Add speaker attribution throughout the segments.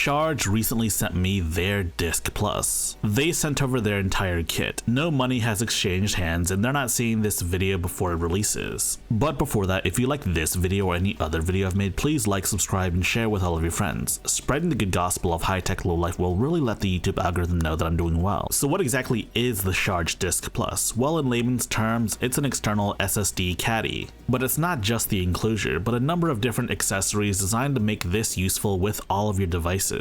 Speaker 1: Sharge recently sent me their Disc Plus. They sent over their entire kit. No money has exchanged hands and they're not seeing this video before it releases. But before that, if you like this video or any other video I've made, please like, subscribe, and share with all of your friends. Spreading the good gospel of high-tech low-life will really let the YouTube algorithm know that I'm doing well. So what exactly is the Sharge Disc Plus? Well, in layman's terms, it's an external SSD caddy. But it's not just the enclosure, but a number of different accessories designed to make this useful with all of your devices.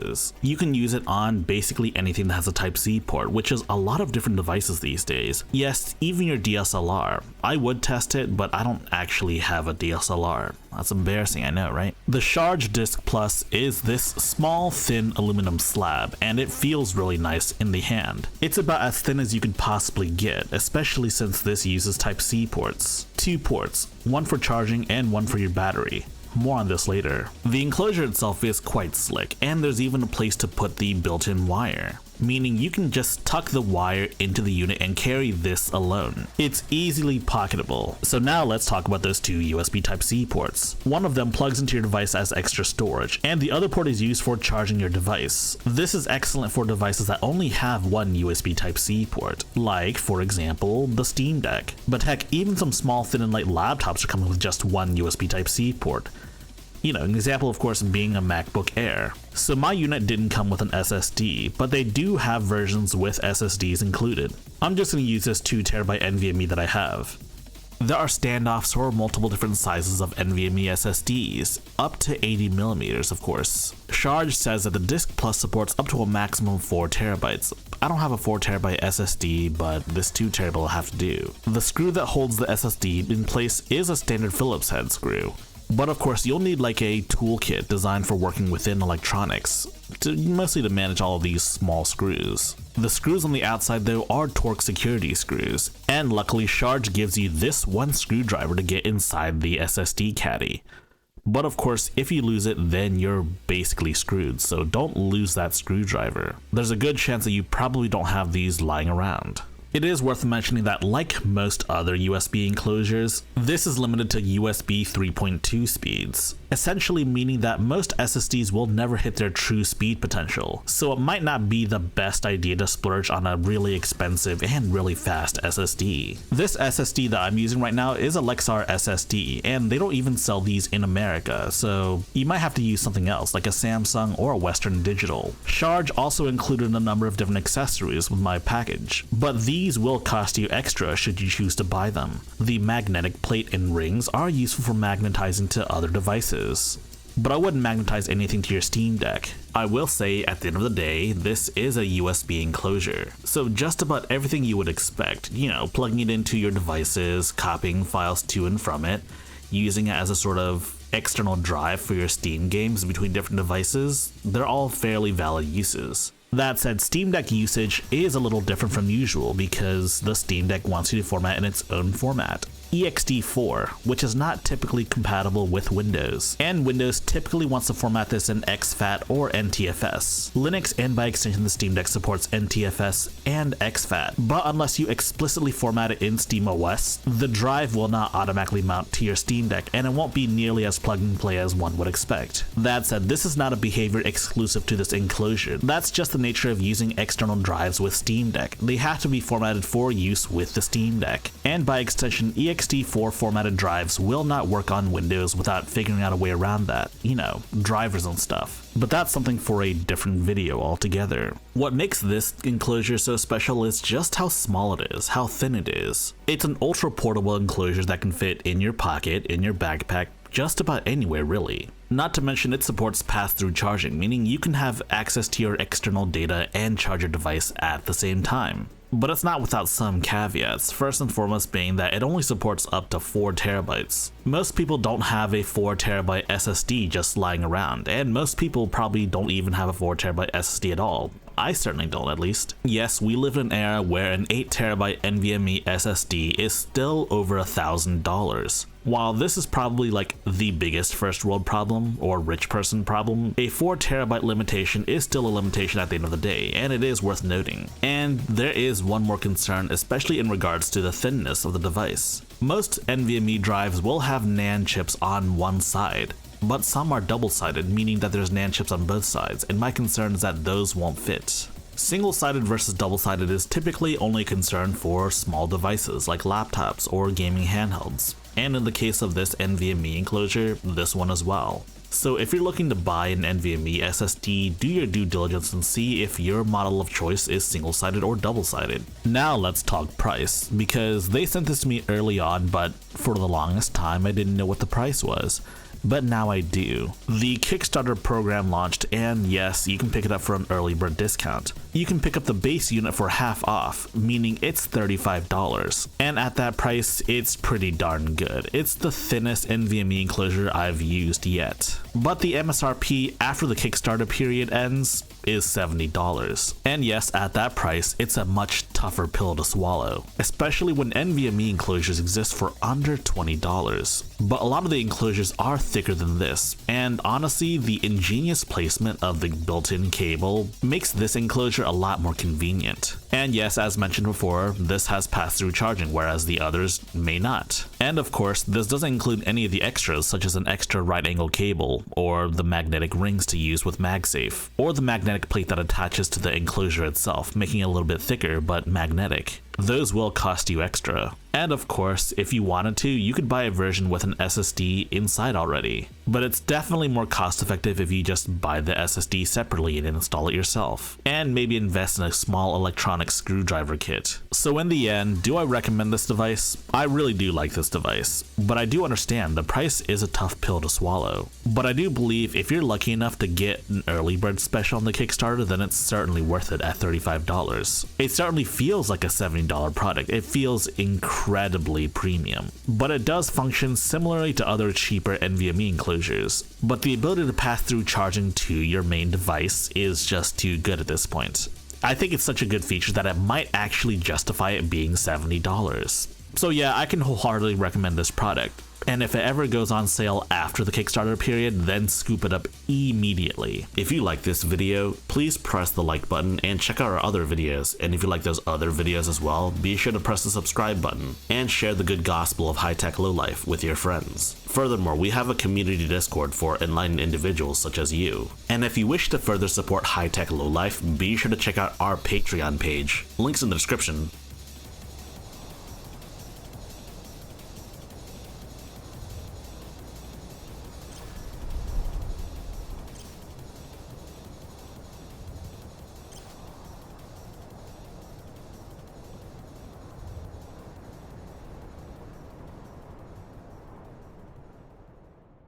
Speaker 1: You can use it on basically anything that has a Type-C port, which is a lot of different devices these days. Yes, even your DSLR. I would test it, but I don't actually have a DSLR. That's embarrassing, I know, right? The Sharge Disc Plus is this small, thin aluminum slab, and it feels really nice in the hand. It's about as thin as you could possibly get, especially since this uses Type-C ports. 2 ports, one for charging and one for your battery. More on this later. The enclosure itself is quite slick, and there's even a place to put the built-in wire, meaning you can just tuck the wire into the unit and carry this alone. It's easily pocketable. So now let's talk about those 2 USB Type-C ports. One of them plugs into your device as extra storage, and the other port is used for charging your device. This is excellent for devices that only have one USB Type-C port, like, for example, the Steam Deck. But heck, even some small, thin and light laptops are coming with just one USB Type-C port. You know, an example of course being a MacBook Air. So my unit didn't come with an SSD, but they do have versions with SSDs included. I'm just going to use this 2TB NVMe that I have. There are standoffs for multiple different sizes of NVMe SSDs, up to 80mm of course. Sharge says that the Disc Plus supports up to a maximum of 4TB. I don't have a 4TB SSD, but this 2TB will have to do. The screw that holds the SSD in place is a standard Phillips head screw. But of course, you'll need like a toolkit designed for working within electronics, mostly to manage all of these small screws. The screws on the outside though are torque security screws, and luckily Sharge gives you this one screwdriver to get inside the SSD caddy. But of course, if you lose it, then you're basically screwed, so don't lose that screwdriver. There's a good chance that you probably don't have these lying around. It is worth mentioning that, like most other USB enclosures, this is limited to USB 3.2 speeds, essentially meaning that most SSDs will never hit their true speed potential, so it might not be the best idea to splurge on a really expensive and really fast SSD. This SSD that I'm using right now is a Lexar SSD, and they don't even sell these in America, so you might have to use something else like a Samsung or a Western Digital. Sharge also included a number of different accessories with my package, but these will cost you extra should you choose to buy them. The magnetic plate and rings are useful for magnetizing to other devices, but I wouldn't magnetize anything to your Steam Deck. I will say, at the end of the day, this is a USB enclosure, so just about everything you would expect, you know, plugging it into your devices, copying files to and from it, using it as a sort of external drive for your Steam games between different devices, they're all fairly valid uses. That said, Steam Deck usage is a little different from usual because the Steam Deck wants you to format in its own format. ext4, which is not typically compatible with Windows, and Windows typically wants to format this in exFAT or NTFS. Linux and by extension the Steam Deck supports NTFS and exFAT, but unless you explicitly format it in SteamOS, the drive will not automatically mount to your Steam Deck and it won't be nearly as plug and play as one would expect. That said, this is not a behavior exclusive to this enclosure. That's just the nature of using external drives with Steam Deck. They have to be formatted for use with the Steam Deck, and by extension ext4 formatted drives will not work on Windows without figuring out a way around that, you know, drivers and stuff. But that's something for a different video altogether. What makes this enclosure so special is just how small it is, how thin it is. It's an ultra portable enclosure that can fit in your pocket, in your backpack, just about anywhere really. Not to mention it supports pass-through charging, meaning you can have access to your external data and charge your device at the same time. But it's not without some caveats, first and foremost being that it only supports up to 4TB. Most people don't have a 4TB SSD just lying around, and most people probably don't even have a 4TB SSD at all. I certainly don't, at least. Yes, we live in an era where an 8TB NVMe SSD is still over $1,000. While this is probably like the biggest first world problem or rich person problem, a 4TB limitation is still a limitation at the end of the day, and it is worth noting. And there is one more concern, especially in regards to the thinness of the device. Most NVMe drives will have NAND chips on one side. but some are double-sided, meaning that there's NAND chips on both sides, and my concern is that those won't fit. Single-sided versus double-sided is typically only a concern for small devices like laptops or gaming handhelds, and in the case of this NVMe enclosure, this one as well. So if you're looking to buy an NVMe SSD, do your due diligence and see if your model of choice is single-sided or double-sided. Now let's talk price, because they sent this to me early on, but for the longest time I didn't know what the price was. But now I do. The Kickstarter program launched, and yes, you can pick it up for an early bird discount. You can pick up the base unit for half off, meaning it's $35. And at that price, it's pretty darn good. It's the thinnest NVMe enclosure I've used yet. But the MSRP after the Kickstarter period ends is $70. And yes, at that price, it's a much tougher pill to swallow, especially when NVMe enclosures exist for under $20. But a lot of the enclosures are thicker than this, and honestly, the ingenious placement of the built-in cable makes this enclosure a lot more convenient. And yes, as mentioned before, this has pass-through charging, whereas the others may not. And of course, this doesn't include any of the extras, such as an extra right-angle cable, or the magnetic rings to use with MagSafe, or the magnetic plate that attaches to the enclosure itself, making it a little bit thicker but magnetic. Those will cost you extra. And of course, if you wanted to, you could buy a version with an SSD inside already. But it's definitely more cost effective if you just buy the SSD separately and install it yourself. And maybe invest in a small electronic screwdriver kit. So in the end, do I recommend this device? I really do like this device. But I do understand the price is a tough pill to swallow. But I do believe if you're lucky enough to get an early bird special on the Kickstarter, then it's certainly worth it at $35. It certainly feels like a $70 product. It feels incredibly premium, but it does function similarly to other cheaper NVMe enclosures. But the ability to pass through charging to your main device is just too good at this point. I think it's such a good feature that it might actually justify it being $70. So yeah, I can wholeheartedly recommend this product. And if it ever goes on sale after the Kickstarter period, then scoop it up immediately. If you like this video, please press the like button and check out our other videos. And if you like those other videos as well, be sure to press the subscribe button and share the good gospel of high-tech lowlife with your friends. Furthermore, we have a community Discord for enlightened individuals such as you. And if you wish to further support high-tech lowlife, be sure to check out our Patreon page. Links in the description.